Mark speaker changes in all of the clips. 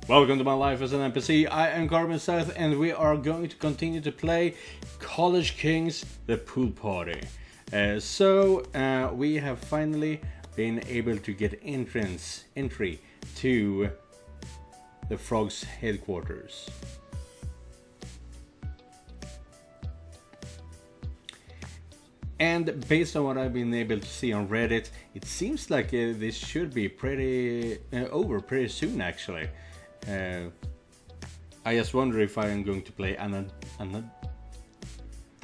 Speaker 1: Welcome to my life as an NPC. I am Scythe, and we are going to continue to play College Kings: The Pool Party. We have finally been able to get entry to the Frog's headquarters. And based on what I've been able to see on Reddit, it seems like this should be pretty over pretty soon, actually. I just wonder if I am going to play an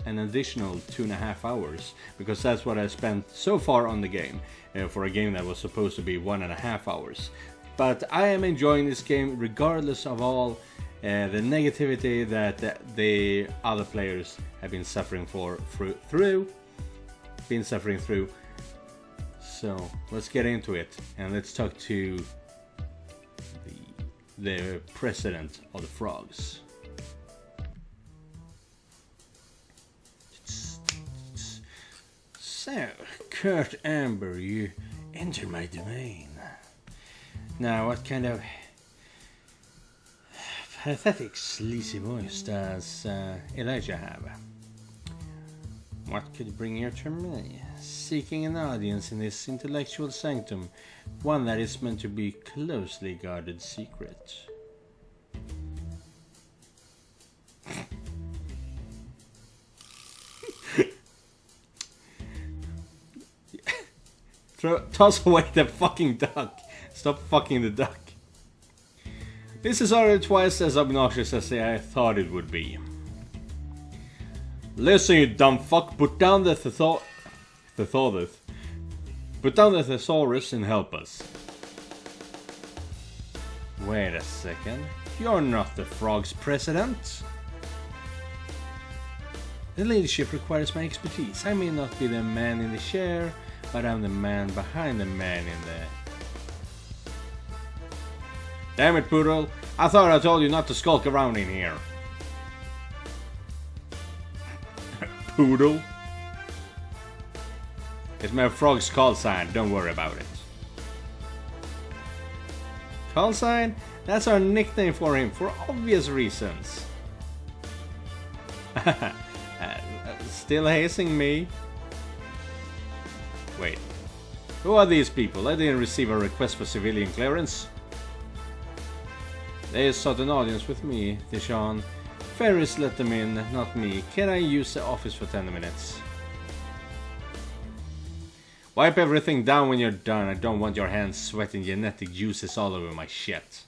Speaker 1: additional 2.5 hours, because that's what I spent so far on the game, for a game that was supposed to be 1.5 hours. But I am enjoying this game regardless of all the negativity that the other players have been suffering through. So let's get into it, and let's talk to the president of the Frogs. So, Kurt Amber, you enter my domain. Now, what kind of pathetic sleazy voice does Elijah have? What could bring you to me? Seeking an audience in this intellectual sanctum, one that is meant to be closely guarded secret. Toss away the fucking duck. Stop fucking the duck. This is already twice as obnoxious as I thought it would be. Listen, you dumb fuck, put down the thesaurus and help us. Wait a second. You're not the Frog's president. The leadership requires my expertise. I may not be the man in the chair, but I'm the man behind the man in there. Damn it, Poodle. I thought I told you not to skulk around in here. Poodle? It's my Frog's call sign, don't worry about it. Call sign? That's our nickname for him, for obvious reasons. Still hazing me? Wait, who are these people? I didn't receive a request for civilian clearance. They sought an audience with me, Deshaun. Ferris let them in, not me. Can I use the office for 10 minutes? Wipe everything down when you're done. I don't want your hands sweating genetic juices all over my shit.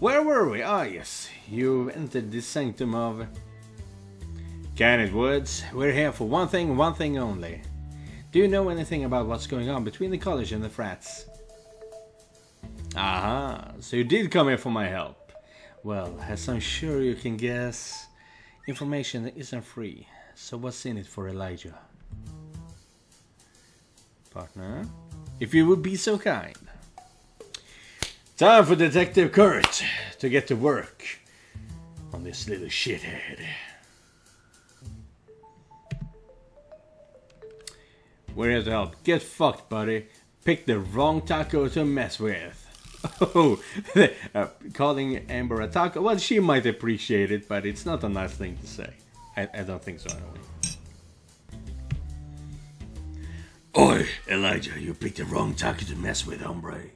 Speaker 1: Where were we? Ah, yes. You've entered the sanctum of Canid Woods. We're here for one thing only. Do you know anything about what's going on between the college and the frats? Aha, so you did come here for my help. Well, as I'm sure you can guess, information isn't free. So what's in it for Elijah? Partner, if you would be so kind. Time for Detective Kurt to get to work on this little shithead. We're here to help. Get fucked, buddy. Pick the wrong taco to mess with. Oh, calling Amber a taco. Well, she might appreciate it, but it's not a nice thing to say. I don't think so, anyway. Oi, Elijah, you picked the wrong taco to mess with, hombre.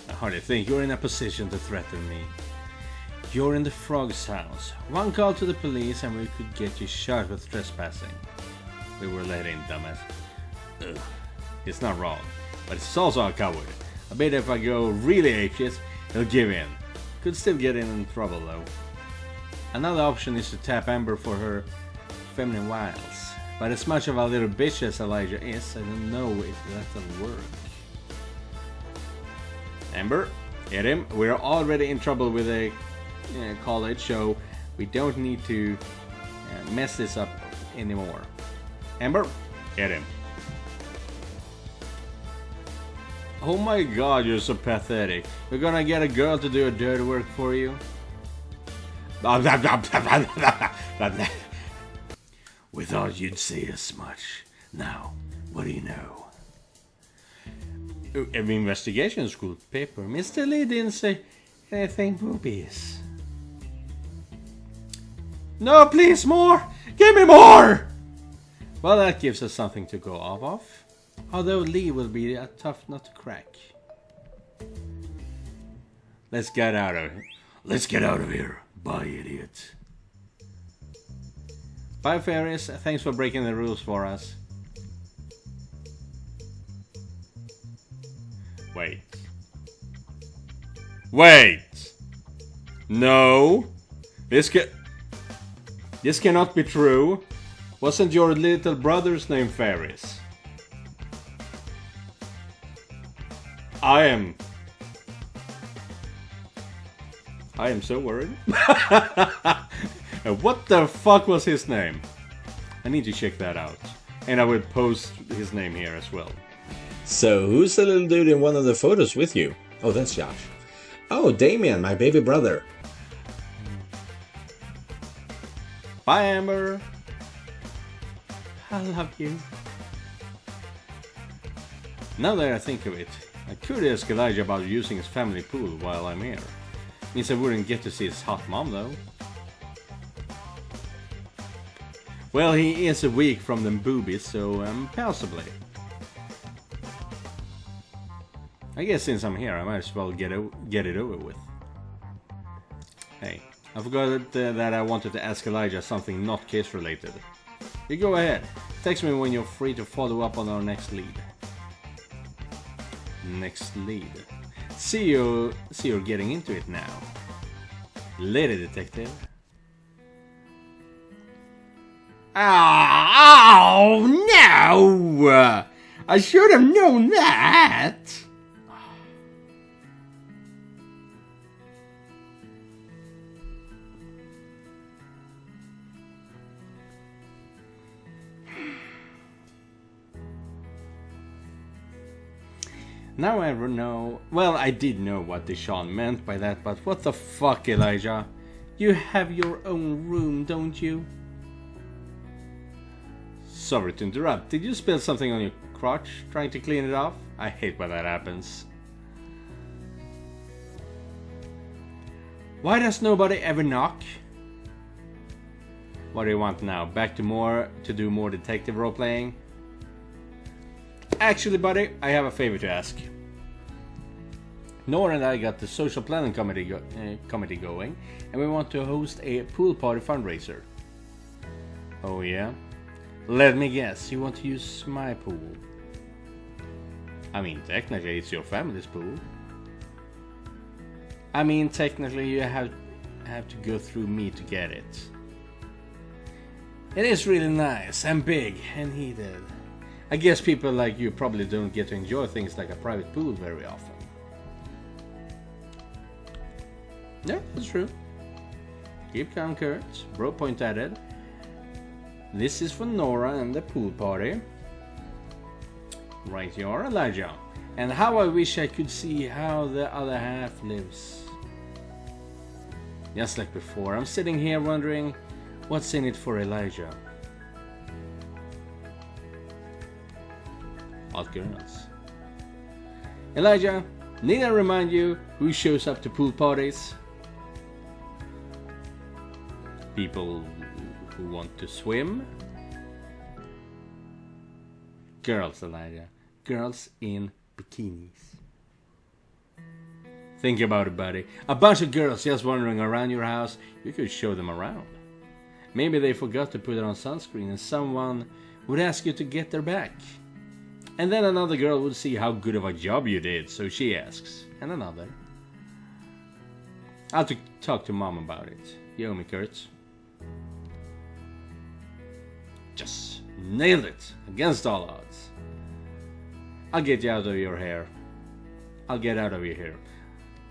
Speaker 1: I hardly think you're in a position to threaten me. You're in the Frog's house. One call to the police and we could get you shot with trespassing. We were let in, dumbass. Ugh. It's not wrong, but it's also a coward. I bet if I go really apeshit, he'll give in. Could still get in trouble though. Another option is to tap Amber for her feminine wiles. But as much of a little bitch as Elijah is, I don't know if that'll work. Amber, hit him. We're already in trouble with a college, so we don't need to mess this up anymore. Amber, hit him. Oh my god, you're so pathetic. You're gonna get a girl to do a dirty work for you? We thought you'd say as much. Now, what do you know? Investigation school paper. Mr. Lee didn't say anything boobies. No, please, more! Give me more! Well, that gives us something to go off of. Although Lee will be a tough nut to crack. Let's get out of here. Let's get out of here. Bye, idiot. Bye, fairies. Thanks for breaking the rules for us. Wait. Wait! No! This cannot be true. Wasn't your little brother's name Ferris? I am so worried. What the fuck was his name? I need to check that out. And I will post his name here as well.
Speaker 2: So, who's the little dude in one of the photos with you? Oh, that's Josh. Oh, Damien, my baby brother.
Speaker 1: Bye, Amber. I love you. Now that I think of it, I could ask Elijah about using his family pool while I'm here. Means I wouldn't get to see his hot mom though. Well, he is a week from them boobies, so possibly. I guess since I'm here, I might as well get it over with. Hey, I forgot that I wanted to ask Elijah something not case related. You go ahead. Text me when you're free to follow up on our next lead. Next lead. See you're getting into it now. Lady detective. Oh no! I should have known that! Now I know. Well, I did know what Deshaun meant by that, but what the fuck, Elijah? You have your own room, don't you? Sorry to interrupt. Did you spill something on your crotch trying to clean it off? I hate when that happens. Why does nobody ever knock? What do you want now? Back to do more detective role playing? Actually, buddy, I have a favor to ask. Nora and I got the social planning committee going, and we want to host a pool party fundraiser. Oh yeah? Let me guess, you want to use my pool? I mean, technically it's your family's pool. I mean, technically you have to go through me to get it. It is really nice and big and heated. I guess people like you probably don't get to enjoy things like a private pool very often. Yeah, that's true. Keep calm, Kurt. Bro point added. This is for Nora and the pool party. Right you are, Elijah. And how I wish I could see how the other half lives. Just like before, I'm sitting here wondering what's in it for Elijah. Hot girls. Elijah, need I remind you who shows up to pool parties? People who want to swim? Girls, Elijah. Girls in bikinis. Think about it, buddy. A bunch of girls just wandering around your house. You could show them around. Maybe they forgot to put on sunscreen and someone would ask you to get their back. And then another girl would see how good of a job you did, so she asks. And another. I'll have to talk to Mom about it. You owe me, Kurt. Just nailed it, against all odds. I'll get you out of your hair. I'll get out of your hair.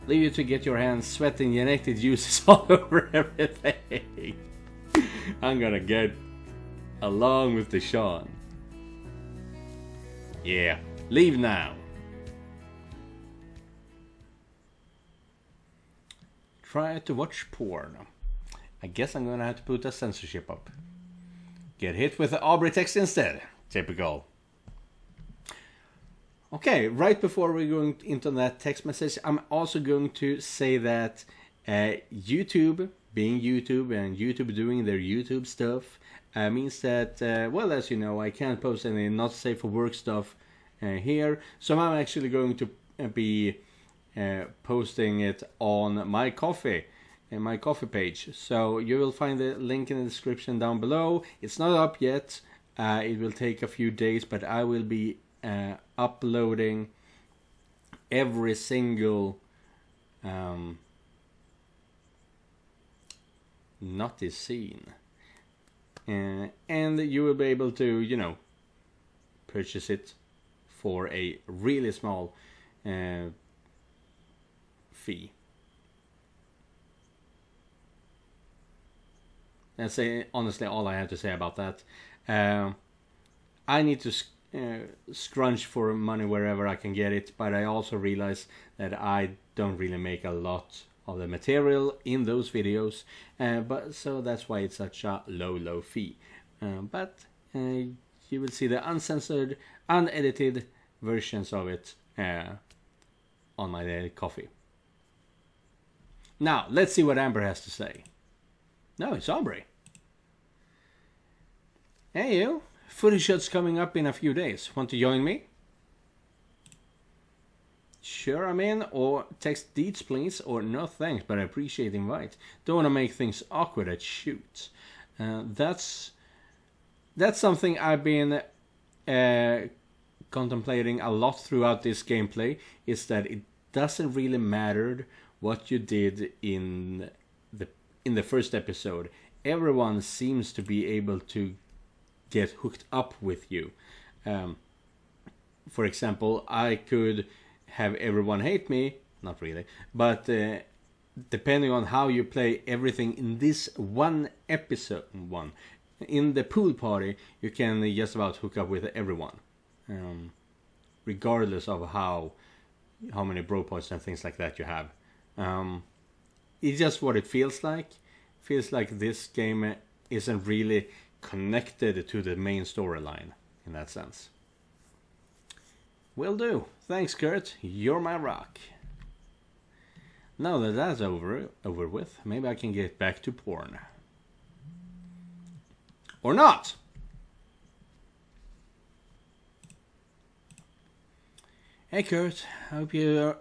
Speaker 1: Leave you to get your hands sweating injected juices all over everything. I'm gonna get along with Deshaun. Yeah, leave now. Try to watch porn. I guess I'm gonna have to put a censorship up. Get hit with the Aubrey text instead. Typical. Okay, right before we're going into that text message, I'm also going to say that YouTube, being YouTube and YouTube doing their YouTube stuff, means that, well, as you know, I can't post any not safe for work stuff here. So I'm actually going to be posting it on my coffee page. So you will find the link in the description down below. It's not up yet. It will take a few days, but I will be uploading every single naughty scene, and you will be able to, you know, purchase it for a really small fee. That's honestly all I have to say about that. I need to scrunch for money wherever I can get it, but I also realize that I don't really make a lot of the material in those videos, but so that's why it's such a low fee. But you will see the uncensored, unedited versions of it on my daily coffee. Now let's see what Amber has to say. No, it's Aubrey. Hey you, footy shots coming up in a few days. Want to join me? Sure, I'm in, or text deets please, or no thanks, but I appreciate the invite. Don't want to make things awkward at shoots. That's something I've been contemplating a lot throughout this gameplay, is that it doesn't really matter what you did in the first episode. Everyone seems to be able to get hooked up with you. For example, I could have everyone hate me, not really, but depending on how you play everything in this one episode, in the pool party, you can just about hook up with everyone, regardless of how many bro points and things like that you have. It's just what it feels like. Feels like this game isn't really connected to the main storyline in that sense. Will do. Thanks, Kurt. You're my rock. Now that that's over with, maybe I can get back to porn. Or not! Hey Kurt, hope your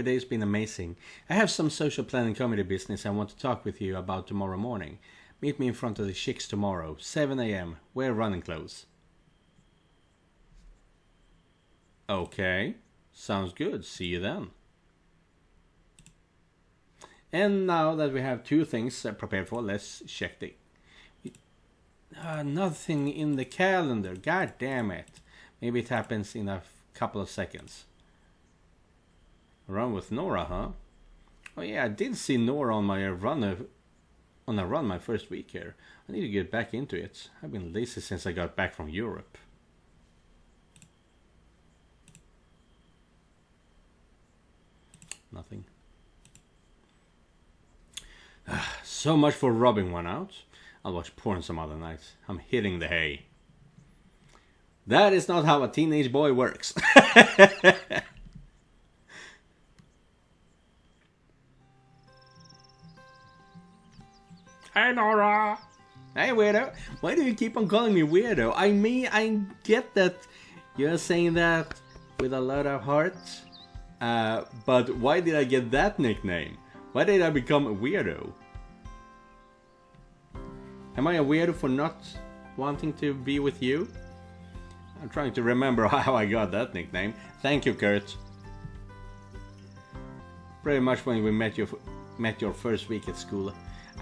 Speaker 1: day's been amazing. I have some social planning comedy business I want to talk with you about tomorrow morning. Meet me in front of the Chicks tomorrow, 7 AM. Wear running clothes. Okay, sounds good. See you then. And now that we have two things prepared for, let's check the... nothing in the calendar. God damn it. Maybe it happens in a couple of seconds. Run with Nora, huh? Oh yeah, I did see Nora on my run my first week here. I need to get back into it. I've been lazy since I got back from Europe. Nothing. So much for rubbing one out. I'll watch porn some other night. I'm hitting the hay. That is not how a teenage boy works. Hey Nora! Hey weirdo! Why do you keep on calling me weirdo? I mean, I get that you're saying that with a lot of heart. But why did I get that nickname? Why did I become a weirdo? Am I a weirdo for not wanting to be with you? I'm trying to remember how I got that nickname. Thank you, Kurt. Pretty much when we met your first week at school,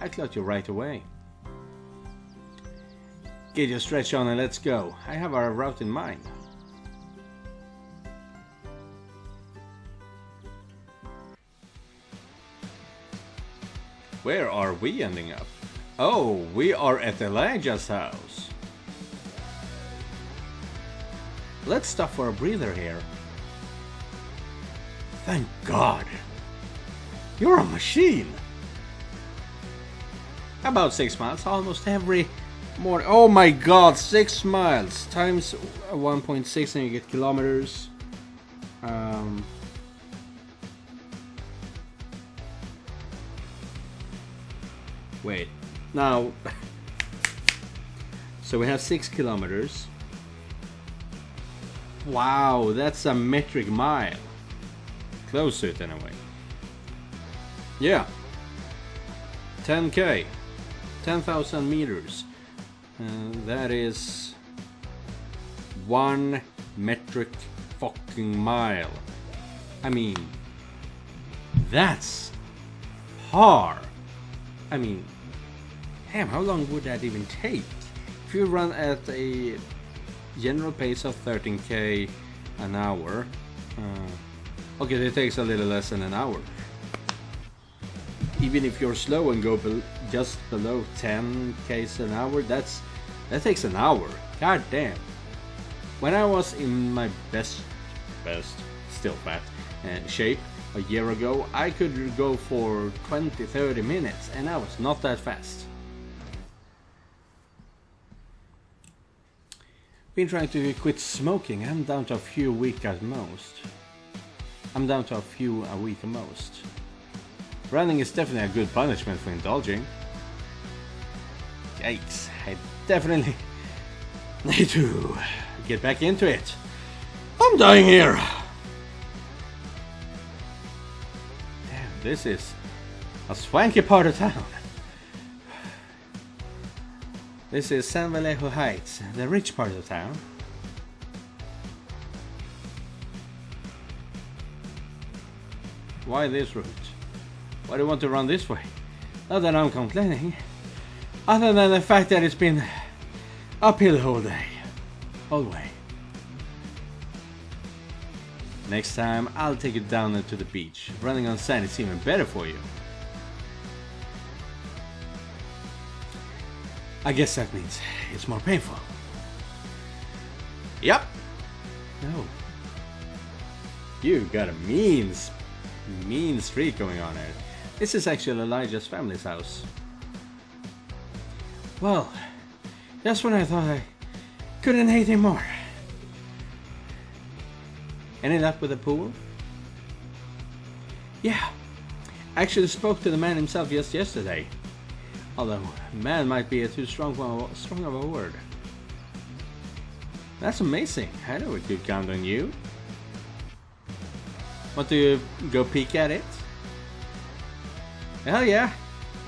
Speaker 1: I caught you right away. Get your stretch on and let's go. I have our route in mind. Where are we ending up? Oh, we are at Elijah's house. Let's stop for a breather here. Thank God. You're a machine. About 6 miles, almost every morning. Oh my God, 6 miles times 1.6 and you get kilometers. Um, wait. Now, so we have 6 kilometers. Wow, that's a metric mile. Close to it anyway. Yeah. 10k. 10,000 meters. That is 1 metric fucking mile. I mean, that's hard. I mean, damn, how long would that even take? If you run at a general pace of 13k an hour, okay, it takes a little less than an hour. Even if you're slow and go just below 10 k's an hour, that takes an hour. God damn. When I was in my best, still fat, shape a year ago, I could go for 20-30 minutes, and I was not that fast. Been trying to quit smoking. I'm down to a few a week at most. Running is definitely a good punishment for indulging. Yikes, I definitely need to get back into it. I'm dying here. Damn, this is a swanky part of town. This is San Vallejo Heights, the rich part of town. Why this route? Why do you want to run this way? Not that I'm complaining. Other than the fact that it's been uphill the whole day. All the way. Next time, I'll take you down to the beach. Running on sand is even better for you. I guess that means it's more painful. Yep. No. You got a mean streak going on here. This is actually Elijah's family's house. Well, just when I thought I couldn't hate him more. Any luck with the pool? Yeah. I actually spoke to the man himself just yesterday. Although, man might be a too strong of a word. That's amazing. I know we could count on you. Want to go peek at it? Hell yeah.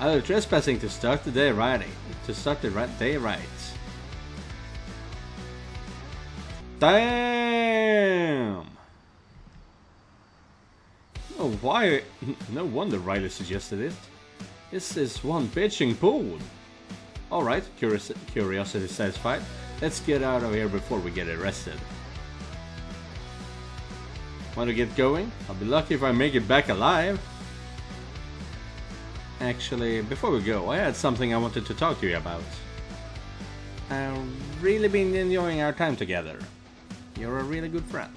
Speaker 1: I'll do trespassing to start the day right. Damn! Oh, why? No wonder Riley suggested it. This is one bitching pool. Alright, curiosity satisfied. Let's get out of here before we get arrested. Want to get going? I'll be lucky if I make it back alive. Actually, before we go, I had something I wanted to talk to you about. I've really been enjoying our time together. You're a really good friend.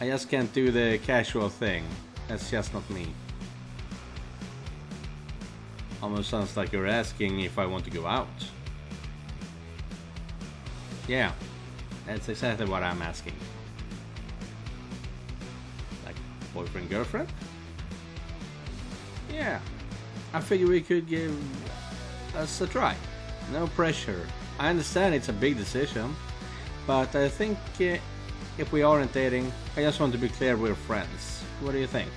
Speaker 1: I just can't do the casual thing. That's just not me. Almost sounds like you're asking if I want to go out. Yeah, that's exactly what I'm asking. Like boyfriend, girlfriend? Yeah, I figure we could give us a try. No pressure. I understand it's a big decision, but I think if we aren't dating, I just want to be clear we're friends. What do you think?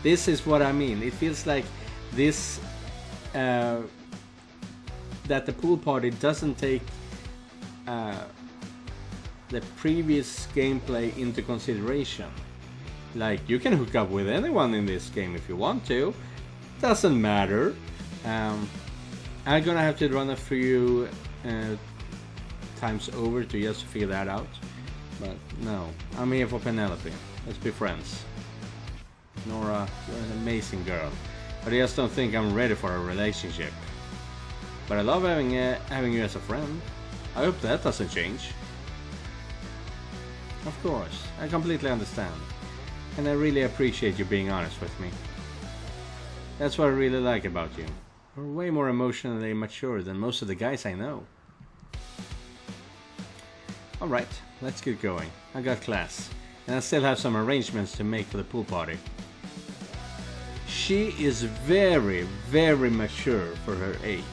Speaker 1: This is what I mean. It feels like this that the pool party doesn't take the previous gameplay into consideration. Like, you can hook up with anyone in this game if you want to. Doesn't matter. I'm gonna have to run a few times over to just figure that out. But no, I'm here for Penelope. Let's be friends. Nora, you're an amazing girl, but I just don't think I'm ready for a relationship. But I love having you as a friend. I hope that doesn't change. Of course, I completely understand. And I really appreciate you being honest with me. That's what I really like about you. You're way more emotionally mature than most of the guys I know. Alright, let's get going. I got class, and I still have some arrangements to make for the pool party. She is very, very mature for her age.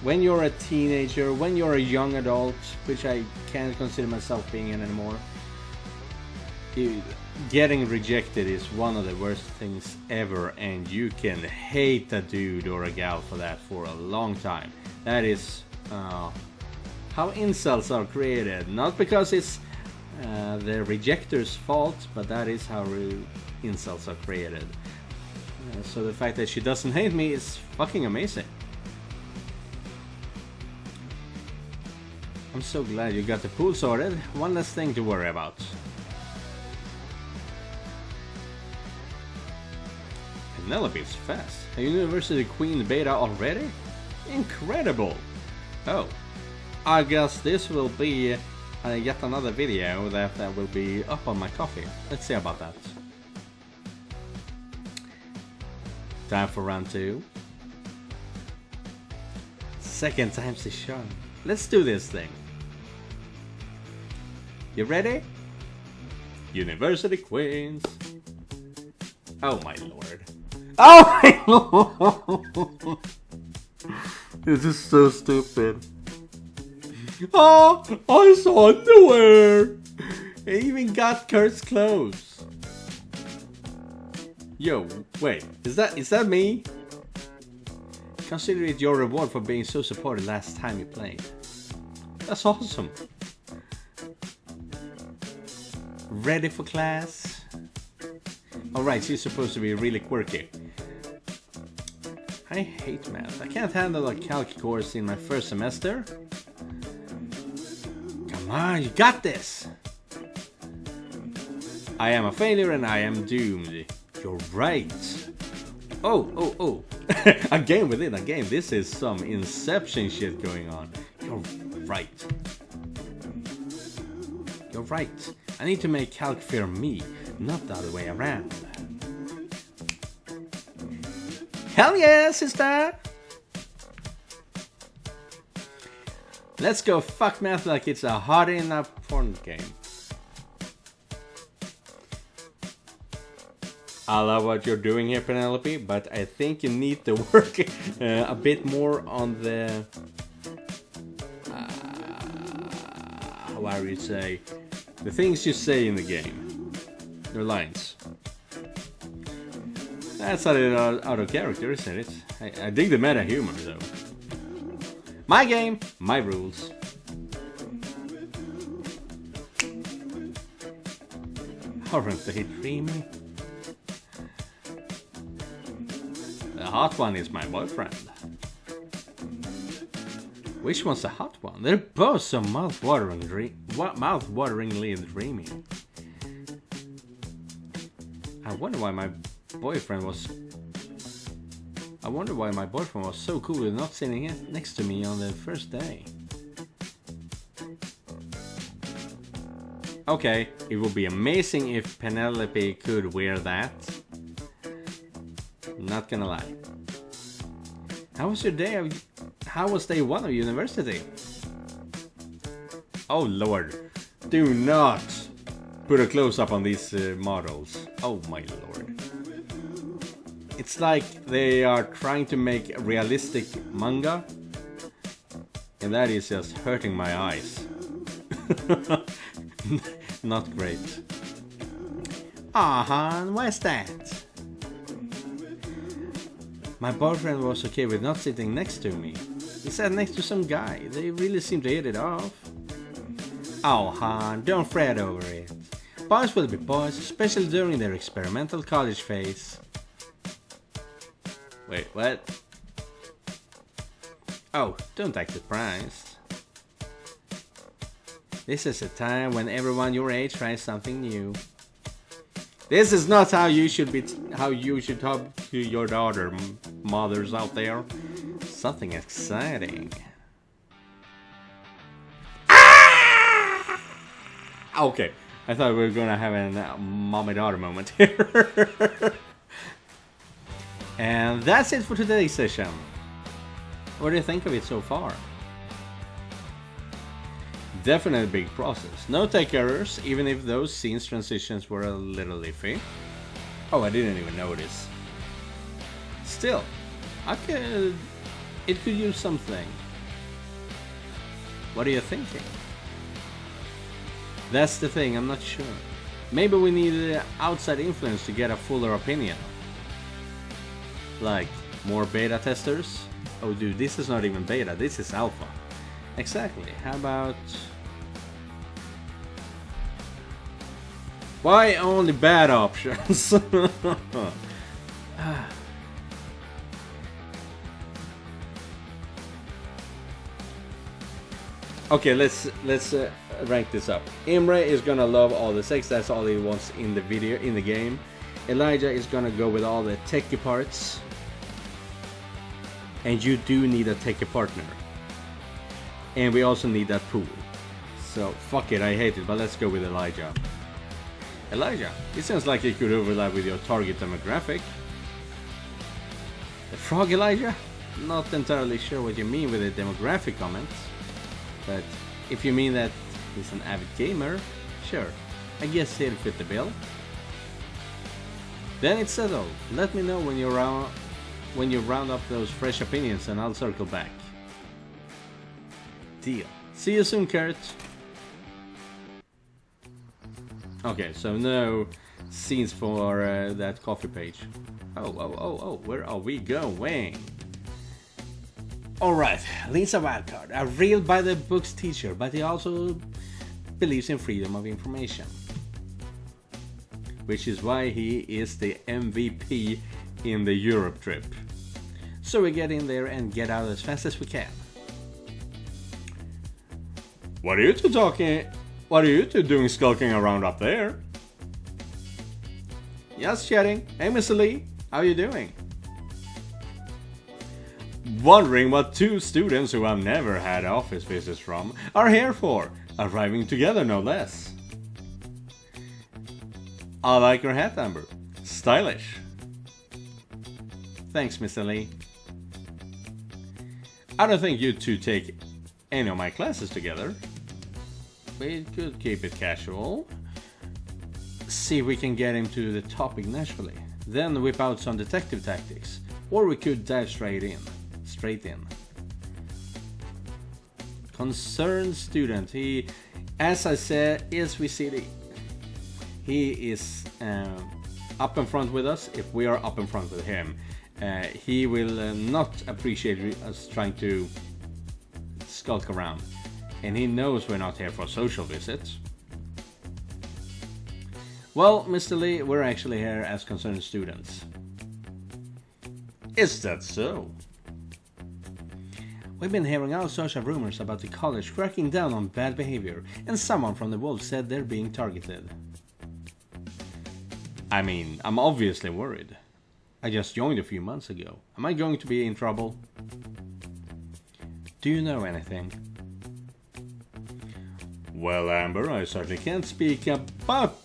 Speaker 1: When you're a teenager, when you're a young adult, which I can't consider myself being in anymore, getting rejected is one of the worst things ever, and you can hate a dude or a gal for that for a long time. That is how incels are created. Not because it's the rejector's fault, but that is how incels are created. So the fact that she doesn't hate me is fucking amazing. I'm so glad you got the pool sorted. One less thing to worry about. Penelope's fast. A University Queen beta already? Incredible! Oh, I guess this will be yet another video that will be up on my coffee. Let's see about that. Time for round 2. Second time's the charm. Let's do this thing. You ready? University Queens. Oh my lord. Oh my lord. This is so stupid. Oh, I saw underwear. It even got Kurt's clothes. Yo, wait, is that me? Consider it your reward for being so supportive last time you played. That's awesome. Ready for class? Alright, she's supposed to be really quirky. I hate math. I can't handle a calc course in my first semester. Come on, you got this! I am a failure and I am doomed. You're right. Oh. A game within a game. This is some Inception shit going on. You're right. You're right. I need to make calc fear me, not the other way around. Hell yeah, sister! Let's go fuck math like it's a hot in a porn game. I love what you're doing here, Penelope, but I think you need to work a bit more on the... how would you say? The things you say in the game. Your lines. That's a little out of character, isn't it? I dig the meta humor, though. My game, my rules. Aren't they dreamy? The hot one is my boyfriend. Which one's the hot one? They're both so mouth-wateringly dreamy. I wonder why my boyfriend was so cool with not sitting next to me on the first day. Okay, it would be amazing if Penelope could wear that. Not gonna lie. How was your day? How was day 1 of university? Oh lord, do not put a close-up on these models. Oh my lord. It's like they are trying to make realistic manga, and that is just hurting my eyes. Not great. Aw, hon, why's that? My boyfriend was okay with not sitting next to me. He sat next to some guy. They really seemed to hit it off. Oh, hon, don't fret over it. Boys will be boys, especially during their experimental college phase. Wait, what? Oh, don't act surprised. This is a time when everyone your age tries something new. This is not how you should talk to your daughter, mothers out there. Something exciting. Ah! Okay, I thought we were gonna have a mommy-daughter moment here. And that's it for today's session. What do you think of it so far? Definitely a big process. No tech errors, even if those scenes transitions were a little iffy. Oh, I didn't even notice. Still, it could use something. What are you thinking? That's the thing, I'm not sure. Maybe we need outside influence to get a fuller opinion. Like, more beta testers? Oh dude, this is not even beta, this is alpha. Exactly, how about... Why only bad options? Okay, let's rank this up. Imre is gonna love all the sex, that's all he wants in the video, in the game. Elijah is gonna go with all the techie parts. And you do need a techie partner. And we also need that pool. So fuck it, I hate it, but let's go with Elijah. Elijah, it sounds like it could overlap with your target demographic. The frog Elijah? Not entirely sure what you mean with the demographic comments. But if you mean that he's an avid gamer, sure, I guess he'll fit the bill. Then it's settled. Let me know when you round up those fresh opinions and I'll circle back. Deal. See you soon, Kurt. Okay, so no scenes for that coffee page. Oh, where are we going? Alright, Lisa Wildcard, a real by-the-books teacher, but he also believes in freedom of information. Which is why he is the MVP in the Europe trip. So we get in there and get out as fast as we can. What are you two doing skulking around up there? Just chatting. Hey, Mr. Lee, how are you doing? Wondering what two students who I've never had office visits from are here for, arriving together no less. I like your hat, Amber. Stylish. Thanks, Mr. Lee. I don't think you two take any of my classes together. We could keep it casual. See if we can get him to the topic naturally. Then whip out some detective tactics. Or we could dive straight in. Concerned student. He, as I said, is VCD. He is up in front with us if we are up in front with him. He will not appreciate us trying to skulk around. And he knows we're not here for social visits. Well, Mr. Lee, we're actually here as concerned students. Is that so? We've been hearing all sorts of rumors about the college cracking down on bad behavior, and someone from the Wolves said they're being targeted. I mean, I'm obviously worried. I just joined a few months ago. Am I going to be in trouble? Do you know anything? Well, Amber, I certainly can't speak about...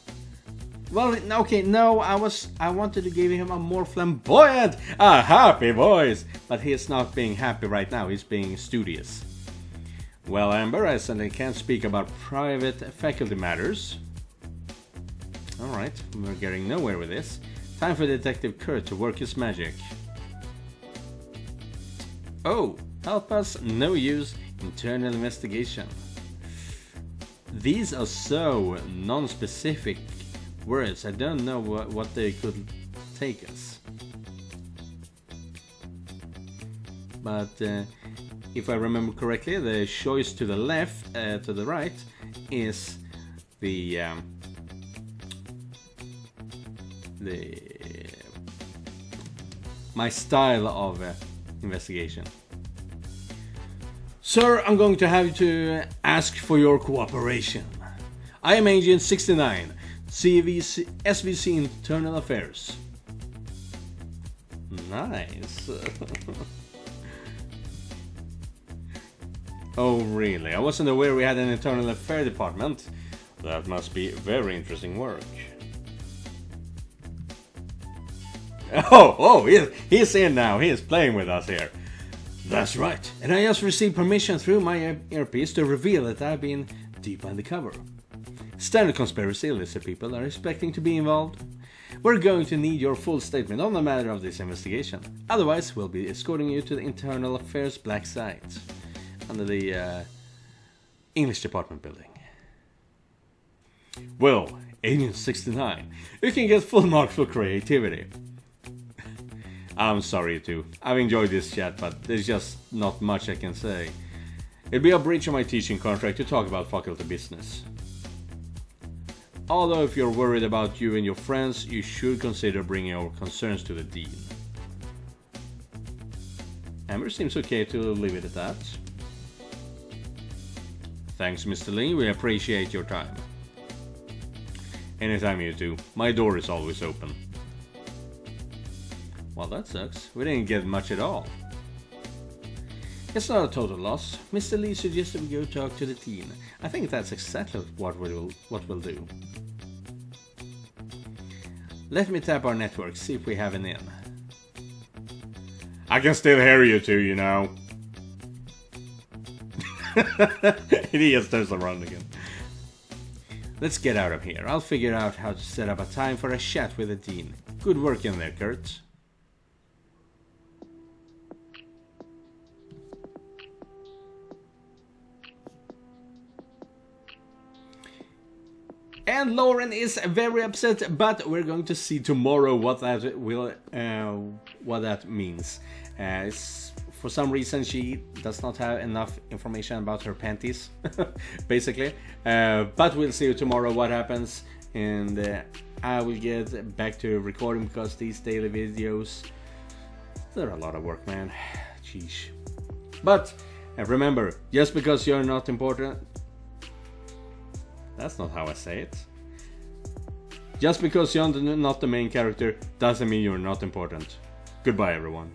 Speaker 1: Well, okay, no, I wanted to give him a more flamboyant, a happy voice, but he's not being happy right now, he's being studious. Well, Amber, I certainly can't speak about private faculty matters. Alright, we're getting nowhere with this. Time for Detective Kurt to work his magic. Oh, help us, no use, internal investigation. These are so non-specific words, I don't know what they could take us. But if I remember correctly, the choice to the left, to the right, is the my style of investigation. Sir, I'm going to have to ask for your cooperation. I am Agent 69, SVC Internal Affairs. Nice. Oh, really? I wasn't aware we had an Internal Affairs department. That must be very interesting work. Oh, he's in now. He is playing with us here. That's right, and I just received permission through my earpiece to reveal that I've been deep undercover. Standard conspiracy, illicit people are expecting to be involved. We're going to need your full statement on the matter of this investigation. Otherwise, we'll be escorting you to the Internal Affairs Black Site under the English Department building. Well, Agent 69, you can get full marks for creativity. I'm sorry too. I've enjoyed this chat, but there's just not much I can say. It'd be a breach of my teaching contract to talk about faculty business. Although if you're worried about you and your friends, you should consider bringing your concerns to the Dean. Amber seems okay to leave it at that. Thanks, Mr. Lee, we appreciate your time. Anytime you do, my door is always open. Well, that sucks. We didn't get much at all. It's not a total loss. Mr. Lee suggested we go talk to the Dean. I think that's exactly what we'll do. Let me tap our network, see if we have an in. I can still hear you two, you know. He just turns around again. Let's get out of here. I'll figure out how to set up a time for a chat with the Dean. Good work in there, Kurt. And Lauren is very upset, but we're going to see tomorrow what that means. For some reason, she does not have enough information about her panties, basically. But we'll see tomorrow what happens, and I will get back to recording because these daily videos, they're a lot of work, man. Jeez. But remember, just because you're not important. That's not how I say it. Just because you're not the main character doesn't mean you're not important. Goodbye, everyone.